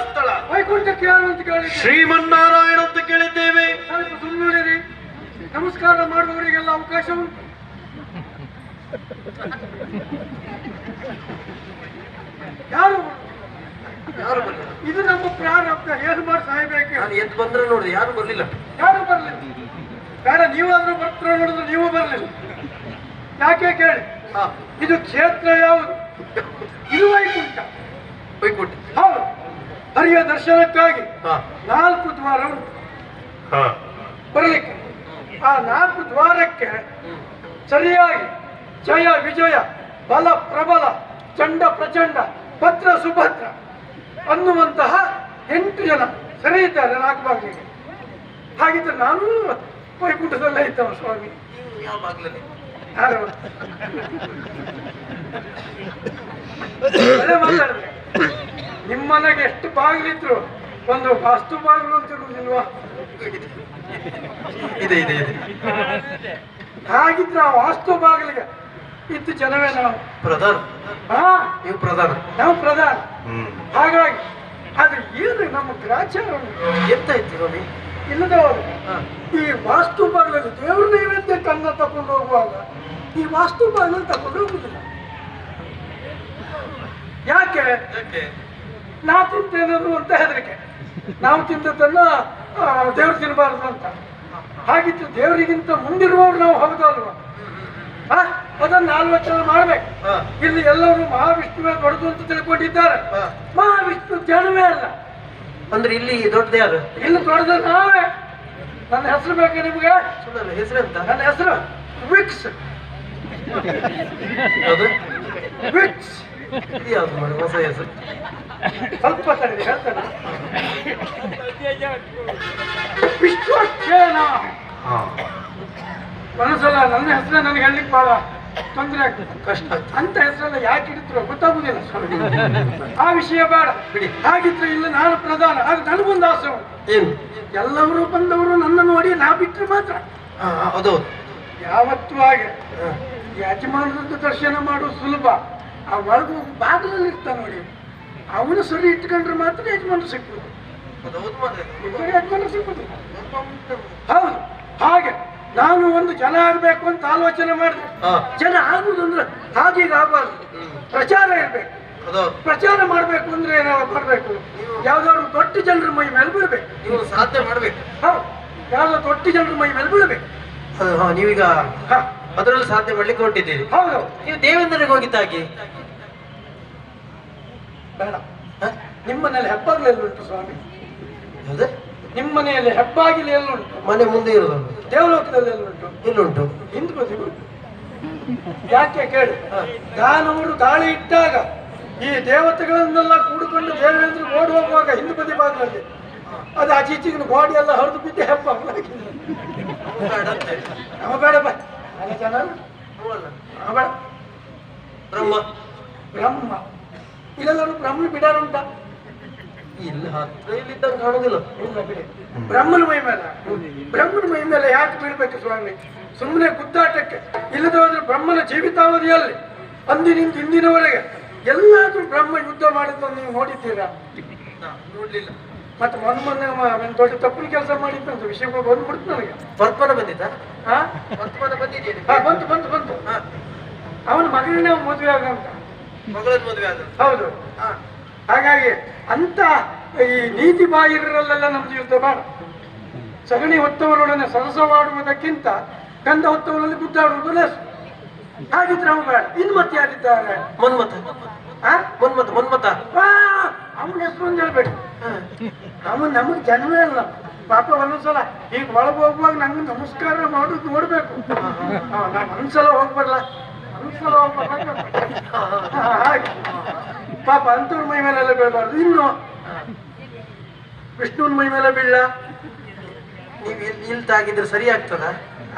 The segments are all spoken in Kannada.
ಸ್ಥಳ. ವೈಕುಂಠಕ್ಕೆ ಯಾರು ಅಂತ ಕೇಳಿ ಶ್ರೀಮನ್ನಾರಾಯಣ ಅಂತ ಕೇಳಿದ್ದೇವೆ. ಸ್ವಲ್ಪ ಸುಮ್ಮನಿರಿ. ನಮಸ್ಕಾರ ಮಾಡುವವರಿಗೆಲ್ಲ ಅವಕಾಶ ಉಂಟು. ಯಾರು ಯಾರು ಬರ್ಲಿಲ್ಲ? ಇದು ನಮ್ಮ ಪ್ರಾರಬ್ಧ. ಏನು ಮಾಡಿ ಸಾಯ್ಬೇಕು. ನಾನು ಎದ್ದು ಬಂದ್ರೆ ನೋಡಿದೆ, ಯಾರು ಬರ್ಲಿಲ್ಲ. ಯಾರು ಬರ್ಲಿಲ್ಲ. ಬೇಡ, ನೀವಾದ್ರೂ ಬರ್ತೀರ ನೋಡಿದ್ರೆ ನೀವು ಬರ್ಲಿಲ್ಲ. ಯಾಕೆ ಕೇಳಿ, ಇದು ಕ್ಷೇತ್ರ ಯಾವುದು? ಇದು ವೈಕುಂಠ. ವೈಕುಂಠ ಹೌದು. ಹರಿಯ ದರ್ಶನಕ್ಕಾಗಿ 4 ದ್ವಾರ ಉಂಟು ಬರಲಿಕ್ಕೆ. ಆ 4 ದ್ವಾರಕ್ಕೆ ಸರಿಯಾಗಿ ಜಯ ವಿಜಯ, ಬಲ ಪ್ರಬಲ, ಚಂಡ ಪ್ರಚಂಡ, ಭದ್ರ ಸುಭದ್ರ ಅನ್ನುವಂತಹ 8 ಜನ ಸರಿ ಇದ್ದಾರೆ 4 ಬಾಗಿಲಿಗೆ. ಹಾಗಿದ್ರೆ ನಾನು ವೈಕುಂಠದಲ್ಲೇ ಇದ್ದವ ಸ್ವಾಮಿ. ಯಾವ ಬಾಗ್ಲಲ್ಲಿ? ಯಾರು ಮಾತಾಡಿದ್ರೆ ನಿಮ್ಮನೆಗೆ ಎಷ್ಟು ಬಾಗಿಲಿದ್ರು ಒಂದು ವಾಸ್ತು ಬಾಗಿಲು ಅಂತ ಇರುವುದಿಲ್ವಾ? ಇದೆ ಇದೆ ಇದೆ. ಹಾಗಿದ್ರೆ ಆ ವಾಸ್ತು ಬಾಗಿಲಿಗೆ ಇತ್ತು ಜನವೇ ನಾವು ಪ್ರಧಾನ. ನೀವು ಪ್ರಧಾನ, ನಾವು ಪ್ರಧಾನ. ಹಾಗಾಗಿ ಆದ್ರೆ ಏನು ನಮ್ಮ ಗ್ರಾಚಾರ ಎಂತ ಇತ್ತು ನೋಡಿ ಇಲ್ಲದವರು ಈ ವಾಸ್ತು ಬಾಗಿಲಲ್ಲಿ ದೇವ್ರ ನೈವೇದ್ಯಕ್ಕೆ ಅನ್ನ ತಕೊಂಡು ಹೋಗುವಾಗ ಈ ವಾಸ್ತು ಬಾಗಿಲು ತಕೊಂಡು ಹೋಗುದಿಲ್ಲ. ಯಾಕೆ? ನಾ ತಿಂತೇನದು ಅಂತ ಹೆದರಿಕೆ. ನಾವು ತಿಂದದ್ದನ್ನ ದೇವ್ರು ತಿನ್ನಬಾರ್ದು ಅಂತ. ಹಾಗಿತ್ತು ದೇವರಿಗಿಂತ ಮುಂದಿರುವವರು ನಾವು ಹೌದಲ್ವಾ? ಅದನ್ನು ಆಲೋಚನೆ ಮಾಡ್ಬೇಕು. ಇಲ್ಲಿ ಎಲ್ಲರೂ ಮಹಾವಿಷ್ಣುವೇ ದೊಡ್ಡದು ಅಂತ ತಿಳ್ಕೊಂಡಿದ್ದಾರೆ. ಮಹಾವಿಷ್ಣು ಜನವೇ ಅಲ್ಲ. ಅಂದ್ರೆ ಇಲ್ಲಿ ದೊಡ್ಡದೇ ಯಾರು? ಇಲ್ಲಿ ದೊಡ್ಡದು ನಾವೇ. ನನ್ನ ಹೆಸರು ಬೇಕು ನಿಮ್ಗೆ? ಹೆಸರು ಅಂತ? ನನ್ನ ಹೆಸರು ವಿಕ್ಸ್. ವಿಕ್ಸ್ ಯಾವ್ದು ಮಾಡಿ ಹೊಸ ಹೆಸರು? ಸ್ವಲ್ಪ ತಡೆದು ಹೇಳ್ತಾನೆ. ವಿಶ್ವಕ್ಷೇನ. ಒಂದೊಂದ್ಸಲ ನನ್ನ ಹೆಸರೇ ನನಗೆ ಹೇಳಲಿಕ್ಕೆ ಬಹಳ ತೊಂದರೆ ಆಗ್ತದೆ, ಕಷ್ಟ. ಅಂತ ಹೆಸರೆಲ್ಲ ಯಾಕೆ ಇಡ್ತಿರೋ ಗೊತ್ತಾಗುದಿಲ್ಲ ಸ್ವಾಮಿ. ಆ ವಿಷಯ ಬೇಡ ಬಿಡಿ. ಹಾಗಿದ್ರೆ ಇಲ್ಲ ನಾನು ಪ್ರಧಾನ. ಆಗ ನನಗೊಂದು ಆಸೆ ಉಂಟು. ಏನು? ಎಲ್ಲರೂ ಬಂದವರು ನನ್ನ ನೋಡಿ ನಾ ಬಿಟ್ಟರೆ ಮಾತ್ರ. ಅದು ಯಾವತ್ತೂ ಹಾಗೆ ಯಜಮಾನರದ್ದು ದರ್ಶನ ಮಾಡೋದು ಸುಲಭ. ಆ ಒಳಗು ಬಾಗಿಲಲ್ಲಿ ಇರ್ತಾನೆ ನೋಡಿ, ಅವನು ಸರಿ ಇಟ್ಕೊಂಡ್ರೆ ಮಾತ್ರ ಯಜಮಾನರು ಸಿಕ್ಬೋದು. ಯಜಮಾನರು ಸಿಕ್ಕೋದಿಲ್ಲ. ಹೌದು. ಹಾಗೆ ನಾನು ಒಂದು ಜನ ಆಗ್ಬೇಕು ಅಂತ ಆಲೋಚನೆ ಮಾಡಿದೆ. ಜನ ಆಗುದಂದ್ರೆ ಹಾಗೀಗ ಆಗಬಾರ್ದು. ಪ್ರಚಾರ ಇರ್ಬೇಕು. ಪ್ರಚಾರ ಮಾಡ್ಬೇಕು ಅಂದ್ರೆ ಏನಾದ್ರು ಮಾಡ್ಬೇಕು. ಯಾವ್ದಾದ್ರು ದೊಡ್ಡ ಜನರ ಮೈ ಮೇಲೆ ಬೀಳ್ಬೇಕು. ನೀವು ಸಾಧನೆ ಮಾಡ್ಬೇಕು. ಹೌದು, ಯಾವ್ದಾದ್ರು ದೊಡ್ಡ ಜನರ ಮೈ ಮೇಲೆ ಬೀಳ್ಬೇಕು. ನೀವೀಗ ಅದರಲ್ಲಿ ಸಾಧನೆ ಮಾಡ್ಲಿಕ್ಕೆ ಹೊರಟಿದ್ದೀರಿ. ಹೌದು. ನೀವು ದೇವೇಂದ್ರನಿಗೆ ಹೋಗಿದ್ದಾಗಿ ಬೇಡ. ನಿಮ್ಮ ಮನೆಯಲ್ಲಿ ಹೆಬ್ಬಾಗಿಲು ಉಂಟು ಸ್ವಾಮಿ? ಹೌದಾ? ನಿಮ್ಮ ಮನೆಯಲ್ಲಿ ಹೆಬ್ಬಾಗಿಲು ಎಲ್ಲುಂಟು? ಮನೆ ಮುಂದೆ ಇರೋದು. ದೇವಲೋಕದಲ್ಲಿ ಎಲ್ಲುಂಟು? ಎಲ್ಲುಂಟು? ಹಿಂದೆ ಬದಿಗೂ. ಯಾಕೆ ಕೇಳಿ, ದಾನವರು ಗಾಳಿ ಇಟ್ಟಾಗ ಈ ದೇವತೆಗಳನ್ನೆಲ್ಲ ಕೂಡಿಕೊಂಡು ದೇವೇಂದ್ರ ಓಡಿ ಹೋಗುವಾಗ ಹಿಂದೆ ಬದಿ ಬಾಗಿಲಲ್ಲಿ ಅದು ಆಚೀಚಿಗಿನ ಗೋಡಿ ಎಲ್ಲ ಹರಿದು ಬಿದ್ದು ಹೆಬ್ಬಾಗಿಲಾಗಿದೆ. ಅವ ಬೇಡ ಬಾ ಜನ ಬೇಡ. ಬ್ರಹ್ಮ ಬ್ರಹ್ಮ ಇಲ್ಲೆಲ್ಲರೂ ಬ್ರಹ್ಮ ಬಿಡಾರುಂಟ? ಇಲ್ಲಿ ಹತ್ರ ಇಲ್ಲಿದ್ದ ಕಾಣುದಿಲ್ಲ. ಇಲ್ಲ ಬಿಡಿ. ಬ್ರಹ್ಮನ ಮೈ ಮೇಲೆ, ಬ್ರಹ್ಮನ ಮೈ ಮೇಲೆ ಯಾಕೆ ಬೀಳ್ಬೇಕು ಸ್ವಾಮಿ? ಸುಮ್ಮನೆ ಗುದ್ದಾಟಕ್ಕೆ. ಇಲ್ಲದ ಹೋದ್ರೆ ಬ್ರಹ್ಮನ ಜೀವಿತಾವಧಿಯಲ್ಲಿ ಅಂದಿನಿಂದ ಇಂದಿನವರೆಗೆ ಎಲ್ಲಾದ್ರೂ ಬ್ರಹ್ಮ ಯುದ್ಧ ಮಾಡಿದ್ದು ನೀವು ನೋಡಿದ್ದೀರಾ? ನೋಡ್ಲಿಲ್ಲ. ಮತ್ತೆ ಮೊನ್ನೆ ದೊಡ್ಡ ತಪ್ಪಿನ ಕೆಲಸ ಮಾಡಿದ್ದಂತ ವಿಷಯಗಳು ಬಂದ್ಬಿಡ್ತು ನನಗೆ. ವರ್ತಮಾನ ಬಂದಿದ್ದ? ವರ್ತಮಾನ ಬಂದಿದ್ದೇನೆ. ಬಂತು ಬಂತು ಬಂತು. ಅವನ ಮಗಳನ್ನೇ ಮದುವೆ ಆಗಂತ. ಮಗಳನ್ನ ಮದುವೆ ಆದ? ಹೌದು. ಹಾಗಾಗಿ ಅಂತ ಈ ನೀತಿ ಬಾಹಿರರಲ್ಲೆಲ್ಲ ನಮ್ದು ಯುದ್ಧ ಬೇಡ. ಸಗಣಿ ಹೊತ್ತವರೊಡನೆ ಸರಸವಾಡುವುದಕ್ಕಿಂತ ಗಂಧ ಹೊತ್ತವರಲ್ಲಿ ಗುದ್ದಾಡುವುದು ಲೇಸು. ಹಾಗಿದ್ರೆ ಅವನು ಬೇಡ. ಇನ್ನು ಮತ್ತೆ ಯಾರಿದ್ದಾರೆ? ಮನ್ಮಥ. ಮನ್ಮಥ ಮನ್ಮಥ ಅವನ ಹೆಸರು ಒಂದು ಹೇಳ್ಬೇಡಿ. ಅವನು ನಮಗೆ ಜನವೇ ಅಲ್ಲ ಪಾಪ. ಒಂದೊಂದ್ಸಲ ಈಗ ಒಳಗೆ ಹೋಗುವಾಗ ನಂಗೆ ನಮಸ್ಕಾರ ಮಾಡೋದು ನೋಡ್ಬೇಕು. ನಾನು ಒಂದ್ಸಲ ಹೋಗ್ಬರಲ್ಲ, ಒಂದ್ಸಲ ಹೋಗ್ಬರ್ಲ. ಹಾಗೆ ಪಾಪ ಅಂತವ್ರ ಮೈ ಮೇಲೆಲ್ಲ ಬೀಳಬಾರ್ದು. ಇನ್ನು ವಿಷ್ಣುವಿನ ಮೈ ಮೇಲೆ ಬೀಳ. ನೀವು ಇಲ್ಲಿ ತಾಗಿದ್ರೆ ಸರಿ ಆಗ್ತದ?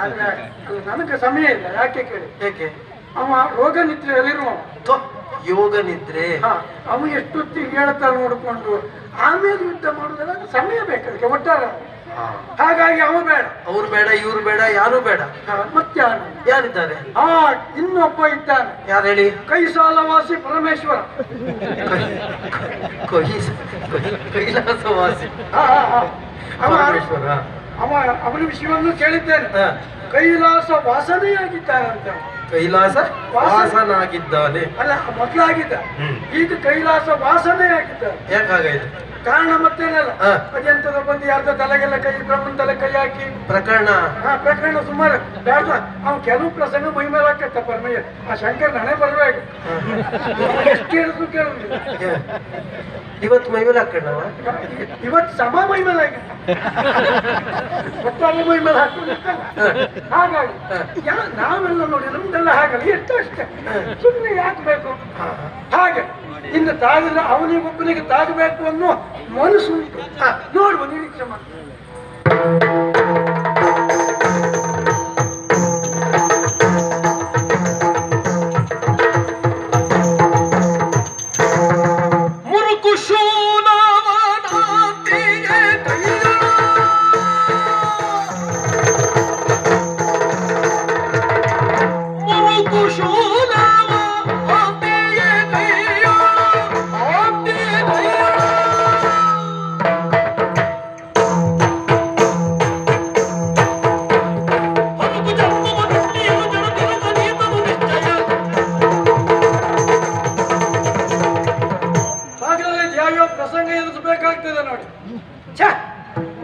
ಆದ್ರೆ ಅದು ನನಗೆ ಸಮಯ ಇಲ್ಲ. ಯಾಕೆ ಕೇಳಿ? ಯಾಕೆ? ಅವ ರೋಗ ನಿದ್ರೆಯಲ್ಲಿರುವ ಯೋಗ ನಿದ್ರೆ. ಅವ ಎಷ್ಟೊತ್ತಿಗೆ ಹೇಳ್ತಾ ನೋಡಿಕೊಂಡು ಆಮೇಲೆ ಯುದ್ಧ ಮಾಡುವುದಲ್ಲ, ಸಮಯ ಬೇಕು ಅದಕ್ಕೆ. ಒಟ್ಟಾರೆ ಹಾಗಾಗಿ ಅವ ಬೇಡ, ಅವ್ರು ಬೇಡ, ಇವ್ರು ಬೇಡ, ಯಾರು ಬೇಡ. ಮತ್ಯಾರು ಯಾರಿದ್ದಾರೆ? ಇನ್ನೊಬ್ಬ ಇದ್ದಾನೆ. ಯಾರು ಹೇಳಿ? ಕೈಸಾಲವಾಸಿ ಪರಮೇಶ್ವರ. ಕೈಲಾಸವಾಸಿ ಪರಮೇಶ್ವರ. ಅವನ ವಿಷಯವನ್ನು ಕೇಳಿದ್ದೇನೆ. ಕೈಲಾಸ ವಾಸನೆಯಾಗಿದ್ದಾನಂತ. ಕೈಲಾಸ ವಾಸನಾಗಿದ್ದಾನೆ. ಅಲ್ಲ, ಮೊದಲಾಗಿದ್ದ, ಈಗ ಕೈಲಾಸ ವಾಸನೆಯಾಗಿದ್ದಾನೆ. ಯಾಕಾಗಾಯ್ತು? ಕಾರಣ ಮತ್ತೇನಲ್ಲ, ಅದೆಂತದ ಬಂದು ಯಾರ್ದ ತಲೆಗೆಲ್ಲ ಕೈ, ಬ್ರಹ್ಮನ ತಲೆ ಕೈ ಹಾಕಿ ಪ್ರಕರಣ. ಪ್ರಕರಣ ಸುಮಾರು ಯಾರ್ದ ಅವ್ನು ಕೆಲವು ಪ್ರಸಂಗ ಮೈ ಮೇಲೆ ಹಾಕತ್ತ ಪರಮಯ್ಯ. ಆ ಶಂಕರ್ ನಾನೇ ಬರ್ಬೇಕು, ಎಷ್ಟು ಹೇಳಿದ್ರು ಕೇಳುದಿಲ್ಲ. ಇವತ್ತು ಮೈ ಮೇಲೆ ಹಾಕೊಂಡವ, ಇವತ್ತು ಸಮ ಮೈ ಮೇಲೆ ಆಗಿದ್ದ, ಮತ್ತೊಬ್ಬ ಮೈ ಮೇಲೆ ಹಾಕೊಂಡಿರ್ತಾನೆ. ಹಾಗಾಗಿ ನಾವೆಲ್ಲ ನೋಡಿ ನಮ್ದೆಲ್ಲ ಹಾಗಲ್ಲ, ಎಷ್ಟು ಅಷ್ಟೇ, ಸುಮ್ಮನೆ ಯಾಕೆ ಬೇಕು ಹಾಗೆ. ಇನ್ನು ತಾಗಿಲ್ಲ, ಅವನಿಗೊಬ್ಬನಿಗೆ ತಾಗಬೇಕು ಅನ್ನೋ ಮನಸ್ಸು ಉಂಟು. ನೋಡುವ, ನಿರೀಕ್ಷೆ ಮಾಡಿ.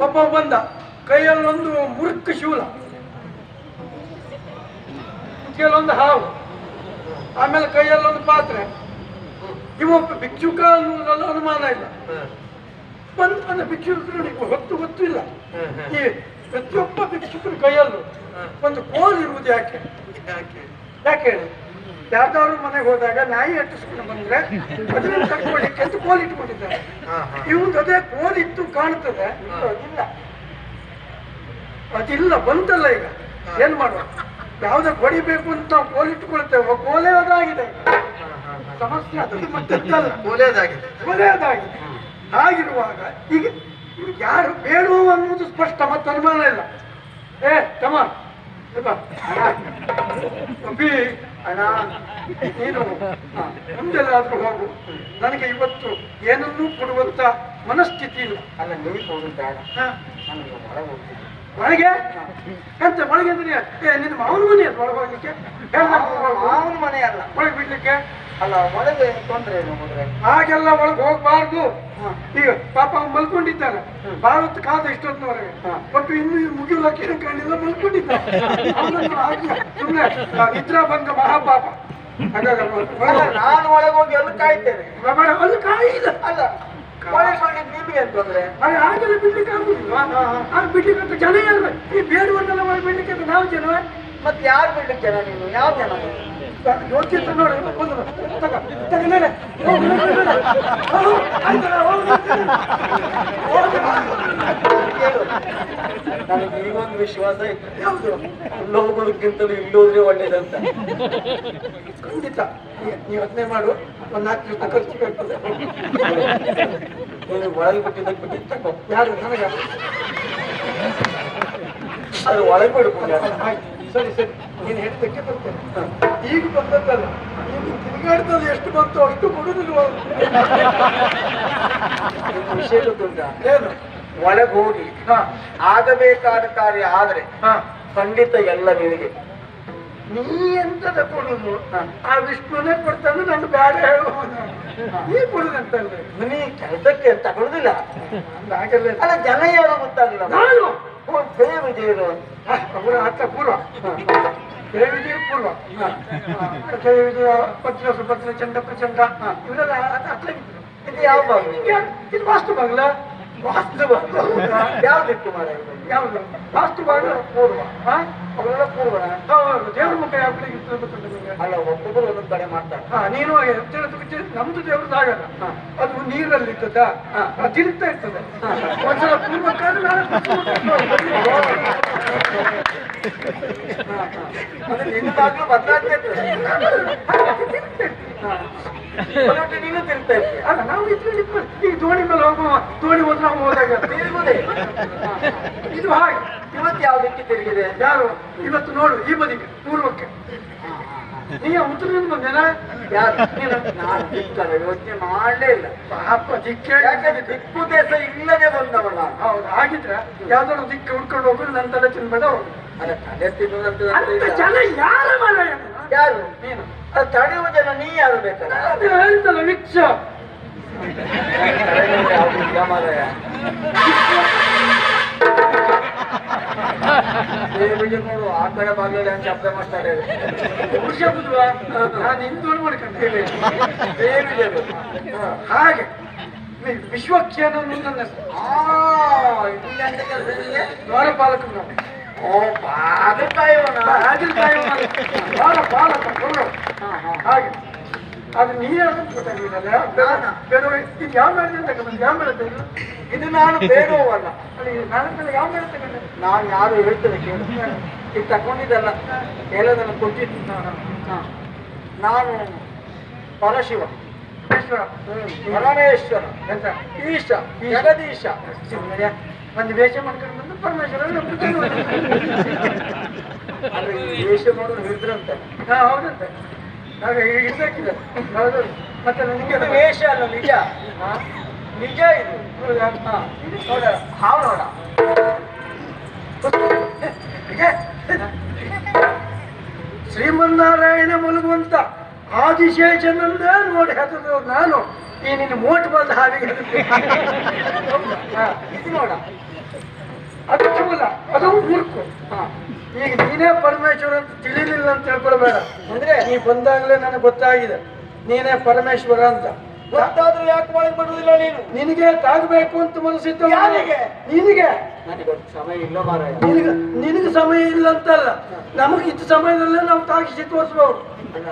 ಒಬ್ಬ ಬಂದ, ಕೈಯಲ್ಲೊಂದು ಮುರುಕ ಶೂಲ, ಕೆಲವೊಂದು ಹಾವು, ಆಮೇಲೆ ಕೈಯಲ್ಲೊಂದು ಪಾತ್ರೆ. ಇವೊಬ್ಬ ಭಿಕ್ಷುಕ ಅನ್ನೋದ್ರಲ್ಲ ಅನುಮಾನ ಇಲ್ಲ. ಬಂದ ಭಿಕ್ಷುಕರು ಹೊತ್ತು ಗೊತ್ತಿಲ್ಲ. ಈ ಪ್ರತಿಯೊಬ್ಬ ಭಿಕ್ಷುಕರ ಕೈಯಲ್ಲೂ ಒಂದು ಕೋಲ್ ಇರುವುದು ಯಾಕೆ? ಯಾಕೆ ಹೇಳಿ? ಯಾವ್ದಾದ್ರು ಮನೆಗೆ ಹೋದಾಗ ನಾಯಿ ಅಟ್ಟಿಸ್ಕೊಂಡು ಬಂದ್ರೆ ಅದನ್ನ ತಕ್ಕೊಳ್ಳಿಕ್ಕೆ ಅಂತ ಕೋಲ್ ಇಟ್ಕೊಂಡಿದ್ದಾರೆ. ಇವ್ದು ಅದೇ ಕೋಲ್ ಇತ್ತು ಕಾಣ್ತದೆ, ಅದಿಲ್ಲ, ಬಂತಲ್ಲ. ಈಗ ಏನ್ ಮಾಡುವ? ಯಾವ್ದ ಹೊಡಿಬೇಕು ಅಂತ ನಾವು ಕೋಲ್ ಇಟ್ಕೊಳ್ತೇವೆ, ಕೋಲೆ ಅದಾಗಿದೆ ಸಮಸ್ಯೆ. ಅದು ಮತ್ತಲ್ಲ, ಕೊಲೆಯದಾಗಿದೆ. ಹಾಗಿರುವಾಗ ಈಗ ಯಾರು ಬೇಡುವ ಅನ್ನೋದು ಸ್ಪಷ್ಟ, ಮತ್ತೆ ಅನುಮಾನ ಇಲ್ಲ. ತಮ್ಮ ಅಭಿ ಅಣ್ಣ, ನೀನು ಮುಂದೆಲ್ಲಾದ್ರೂ ಹೋಗು, ನನಗೆ ಇವತ್ತು ಏನನ್ನೂ ಕೊಡುವಂತ ಮನಸ್ಥಿತಿ ಇಲ್ಲ. ಅಲ್ಲ, ನೀವು ಹೋಗುದು ಬೇಡ, ಒಳಗೆ ಎಂತ ಒಳಗೆ ಅಂದ್ರೆ ನಿನ್ನ ಮಾವನ ಮನೆ ಅಲ್ಲ ಒಳಗೆ ಹೋಗ್ಲಿಕ್ಕೆ? ಮಾವನ ಮನೆ ಅಲ್ಲ, ಒಳಗೆ ಬಿಡ್ಲಿಕ್ಕೆ ಅಲ್ಲ, ಒಳಗೆ ತೊಂದ್ರೆ ಹಾಗೆಲ್ಲ ಒಳಗೆ ಹೋಗ್ಬಾರ್ದು. ಈಗ ಪಾಪ ಅವ್ನು ಮಲ್ಕೊಂಡಿದ್ದಾನೆ, ಬಾಳ ಹೊತ್ತು ಕಾದ ಇಷ್ಟೊತ್ತಿನವರೆಗೆ, ಬಟ್ ಇನ್ನು ಮುಗಿಲಕ್ಕೆ ಕಾಣಿಲ್ಲ, ಮಲ್ಕೊಂಡಿದ್ದಾನೆ. ಸುಮ್ಮನೆ ನಿದ್ರಾಭಂಗ ಮಹಾಪಾಪ. ನಾನು ಒಳಗೆ ಹೋಗಿ ಅಲ್ಲಿ ಕಾಯ್ತೇನೆ, ಅಲ್ಲಿ ಕಾಯಿಲ್ಲ. ಅಲ್ಲ, ನಿಮಗೆ ಅಂತಂದ್ರೆ ಹಾಗೆಲ್ಲ ಬಿಡ್ಲಿಕ್ಕೆ ಆಗುದಿಲ್ವಾ? ಬಿಡ್ಲಿಕ್ಕೆ ಅಂತ ಜನ ಯಾರು? ಈ ಬೇಡುವನ್ನೆಲ್ಲ ಒಳಗೆ ಬಿಡ್ಲಿಕ್ಕೆ ಅಂತ ನಾವು ಜನ. ಮತ್ತೆ ಯಾರು ಬಿಡ್ಲಿಕ್ಕೆ ಜನ? ನೀನು ಯಾವ ಜನ? ಯೋಚಿತ ನೋಡಿ, ನನಗೆ ಈಗೊಂದು ವಿಶ್ವಾಸ ಇತ್ತು, ಯಾವುದು ಅಲ್ಲಿ ಹೋಗೋದಕ್ಕಿಂತಲೂ ಇಲ್ಲಿ ಹೋದ್ರೆ ಒಳ್ಳೇದಂತ. ಖಂಡಿತ ನೀವು ಯೋಚನೆ ಮಾಡು, ಒಂದು 4 ದಿವಸ ಖರ್ಚು ಬೇಕಾಗ್ತದೆ. ಒಳಗೆ ಬಿಟ್ಟಿದ್ದಕ್ಕೆ ಬಿಟ್ಟಿದ್ದು ತಗೋ. ಯಾರು? ನನಗ ಅದು ಒಳಗೆ ಬಿಡ್ಬೋದು. ಸರಿ ಸರಿ, ನೀನು ಹೇಳಿದ್ದಕ್ಕೆ ಬರ್ತೇನೆ. ಈಗ ಬಂದದ್ದಲ್ಲ, ನೀನು ತಿರುಗಾಡ್ತದೆ ಎಷ್ಟು ಬಂತು ಅಷ್ಟು ಕೊಡುದಿಲ್ವ? ವಿಷಯ ಗೊತ್ತುಂಟ? ಏನು? ಒಳಗೆ ಹೋಗಿ ಆಗಬೇಕಾದ ಕಾರ್ಯ ಆದ್ರೆ ಖಂಡಿತ ಎಲ್ಲ ನಿನಗೆ. ನೀ ಎಂತದ ಕೊಡುದು? ಆ ವಿಷ್ಣುನೇ ಕೊಡ್ತಾನೆ, ನಂಗೆ ಬೇಡ ಹೇಳುವುದು. ನೀ ಕೊಡುದಂತಲ್ಲ, ನೀ ಕೆಲಸಕ್ಕೆ ತಗೊಳುದಿಲ್ಲ. ಅಲ್ಲ, ಜನ ಯಾರು ಗೊತ್ತಾಗಲಿಲ್ಲ. ನಾನು ಜಯ ವಿಜಯರು ಅವರ ಹತ್ತ ಪೂರ್ವ, ಜಯ ವಿಜಯ ಪೂರ್ವ, ಜಯ ವಿಜಯ ಭದ್ರ ಸುಭದ್ರ ಚಂಡ ಪ್ರಚಂಡ ಇವರೆಲ್ಲ ಅತ್ಲಾಗಿದ್ರು. ಇದು ಯಾವ ಬಾಗ್ಲು? ಇದು ವಾಸ್ತು ಬಾಗ್ಲ. ವಾಸ್ತು ಬಾಗ್ಲ ಯಾವ್ದಿತ್ತು ಮಾರ? ಯಾವ್ದು ವಾಸ್ತು ಬಾಗ್ಲ? ಪೂರ್ವ. ಅವೆಲ್ಲ ಪೂರ್ವ. ದೇವ್ರ ಮುಖ ಯಾವ ಕಡೆ ಇರ್ತದೆ ಗೊತ್ತುಂಟು ನಿಮಗೆ? ಅಲ್ಲ, ಒಬ್ಬೊಬ್ಬರು ಒಂದೊಂದು ಕಡೆ ಮಾಡ್ತಾರೆ. ನೀನು ನಮ್ದು ದೇವ್ರದ್ದು ಆಗಲ್ಲ, ಅದು ನೀರಲ್ಲಿ ಇರ್ತದ, ತಿರುಗ್ತಾ ಇರ್ತದೆ. ಒಂದ್ಸಲ ಪೂರ್ವಕ್ಕಾದ್ರೆ ನಾಳೆ ನಿನ್ನ ಬಾಗ್ಲು ಬದಲಾಗ್ತಾ ಇರ್ತದೆ. ಹೊರಟು ನೀನು ತಿರುಗ್ತಾ ಇರ್ತೀಯ. ಅಲ್ಲ ನಾವು ಇದ್ರಲ್ಲಿ ಈಗ ದೋಣಿ ಮೇಲೆ ಹೋಗುವ, ದೋಣಿ ಹೋದ್ರೆ ನಾವು ಹೋದಾಗ ತಿರುಗುದೇ. ಇದು ಹಾಗೆ. ಇವತ್ತು ಯಾವ್ದಕ್ಕೆ ತಿರುಗಿದೆ? ಯಾರು ಇವತ್ತು ನೋಡು ಈ ಬದಿಗೆ ಪೂರ್ವಕ್ಕೆ ನೀ ಉತ್ತರದಿಂದ ಬಂದೇನ? ಯಾರು? ನಾನು ದಿಕ್ಕಲ್ಲ ಯೋಚನೆ ಮಾಡಲೇ ಇಲ್ಲ. ಪಾಪ ದಿಕ್ಕೆ ಯಾಕಂದ್ರೆ ದಿಕ್ಕು ದೇಶ ಇಲ್ಲದೆ ಬಂದವ ನಾನು. ಹೌದು ಹಾಗಿದ್ರೆ ಯಾವ್ದಾದ್ರು ದಿಕ್ಕೆ ಹುಡ್ಕೊಂಡು ಹೋಗೋದು ನನ್ನ ತಲೆ ತಿನ್ಬೇಡ ಹೋಗು. ಅಲ್ಲ ತಲೆ ತಿನ್ನುವಂತ ಅಂತ ಜನ ಯಾರ ಮರ ಯಾರು? ನೀನು ಅದು ತಡೆಯುವ ಜನ ನೀ ಯಾರು ಬೇಕಲ್ಲ? ಹೇಳ್ತಲ್ಲ ವಿಕ್ಷ ಮಾರಾಯ. ನೋಡು ಆ ಕಡೆ ಬಾಗಿಲಲ್ಲಿ ಅಂತ ಶಬ್ದ ಮಾಡ್ತಾರೆ. ಹುಷ ಬುದ್ವಾ ನಾನು ಹಿಂದೂ ಮಾಡ್ಕೊಂಡೆ ಹಾಗೆ ವಿಶ್ವಕ್ಷೇನ ನನ್ನ ದ್ವಾರಪಾಲಕರು ನಾವು. ಓ ಬಾಗಲಕಾಯವನ ದ್ವಾರಪಾಲಕ ಹಾಗೆ ಅದು ನೀವೇ ಗೊತ್ತಾಗಿಲ್ಲ ಬೇರೆ ಇದು ಯಾವ ಮೇಲೆ ತಗೊಂಡು ಯಾವ ಮೇಲೆ ತೆಗೆದು ಇದು ನಾನು ಬೇಡುವವಲ್ಲ. ನಾನು ಯಾವ ಮೇಲೆ ತಗೊಂಡೆ ನಾನು ಯಾರು ಹೇಳ್ತೇನೆ ಕೇಳು. ಇದು ತಗೊಂಡಿದ್ದಲ್ಲ ಎಲ್ಲದನ್ನು ಕೊಟ್ಟಿದ್ದು. ನಾನು ಪರಶಿವ, ಪರಮೇಶ್ವರ, ಎಂತ ಈಶ, ಜಗದೀಶ. ಒಂದು ವೇಷ ಮಾಡ್ಕೊಂಡು ಬಂದು ಪರಮೇಶ್ವರ ಅದು ವೇಷ ಮಾಡೋದು ಹಿಡಿದ್ರಂತೆ. ಹೌದಂತ ಹಾಗೆ ಇರ್ಬೇಕಿಲ್ಲ ಹೌದು. ಮತ್ತೆ ನನಗೆ ಇದು ವೇಷ ಅಲ್ಲ, ನಿಜ. ನಿಜ ಇದು. ನೋಡ ಹಾವು ನೋಡ. ಶ್ರೀಮನ್ನಾರಾಯಣ ಮಲಗುವಂತ ಆದಿಶೇಷನಂದೇ ನೋಡಿ ಹೆದರಿದವ್ರು ನಾನು ಈ ನಿನ್ನ ಮೋಟ್ ಬಂದ ಹಾವಿಗೆ ಇದು ನೋಡ. ಅದು ಚೂಲ ಅದು ಮೂರ್ಖು. ಈಗ ನೀನೇ ಪರಮೇಶ್ವರ ಅಂತ ತಿಳಿಲಿಲ್ಲ ಅಂತ ತಿಳ್ಕೊಳ್ಬೇಡ. ಅಂದ್ರೆ ನೀ ಬಂದಾಗಲೇ ನನಗೆ ಗೊತ್ತಾಗಿದೆ ನೀನೇ ಪರಮೇಶ್ವರ ಅಂತ. ಗೊತ್ತಾದ್ರೂ ಯಾಕೆ ಒಳಗೆ ಬರುವುದಿಲ್ಲ ನೀನು? ನಿನಗೆ ತಾಗಬೇಕು ಅಂತ ಮನಸ್ಸಿತ್ತು. ಯಾರಿಗೆ? ನಿನಗೆ. ನನಗೆ ಸಮಯ ಇಲ್ಲ ಮಾರಾಯ. ನಿನಗೆ ಸಮಯ ಇಲ್ಲ ಅಂತಲ್ಲ, ನಮಗೆ ಇದ್ದ ಸಮಯದಲ್ಲೇ ನಾವು ತಾಗಿಸಿ ತೋರಿಸ್ಬೋದು.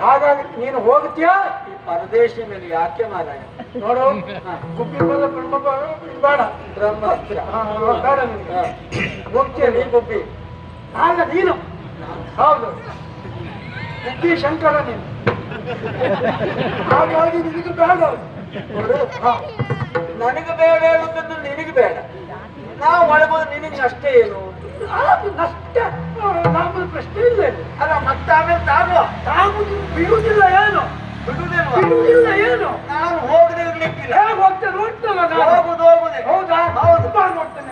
ಹಾಗಾಗಿ ನೀನು ಹೋಗ್ತೀಯಾ ಈ ಪರದೇಶ ಮೇಲೆ ಯಾಕೆ ಮಾರಾಯ? ನೋಡು ಗುಬ್ಬಿ ಬಲ್ಲ ಬೇಡ ಬ್ರಹ್ಮಾಸ್ತ್ರ ಬೇಡ ನಿನಗೆ. ಹೋಗ್ತೀಯ ನೀ ಗುಬ್ಬಿ ಆಗ ನೀನು. ಹೌದು ಗುಬ್ಬಿ ಶಂಕರ ನೀನು. ಹಾಗಾಗಿ ನಿನಗೆ ಬೇಡ. ನೋಡು ನನಗೆ ಬೇಡ ಹೇಳುತ್ತಂದ್ರೆ ನಿನಗೆ ಬೇಡ. ನಾವು ಒಳಗೋದು ನಿನಗೆ ಅಷ್ಟೇ ಏನು ನಷ್ಟ ನಮ್ಮ ಪ್ರಶ್ನೆ ಇಲ್ಲ. ಅಲ್ಲ ಮತ್ತೆ ಆಮೇಲೆ ತಾಗುವ ತಾಗುದು ಬಿಡುವುದಿಲ್ಲ ಏನು ಬಿಡುವುದಿಲ್ವಾ? ಬಿಡುವುದಿಲ್ಲ ಏನು ನಾನು ಹೋಗದೆ ಇರ್ಲಿಕ್ಕಿಲ್ಲ. ಹೋಗ್ತೇನೆ ನೋಡ್ತೇನೆ ಹೋಗುದು ಹೋಗುದೇ. ಹೌದಾ? ಹೌದು. ಬಾ ನೋಡ್ತೇನೆ.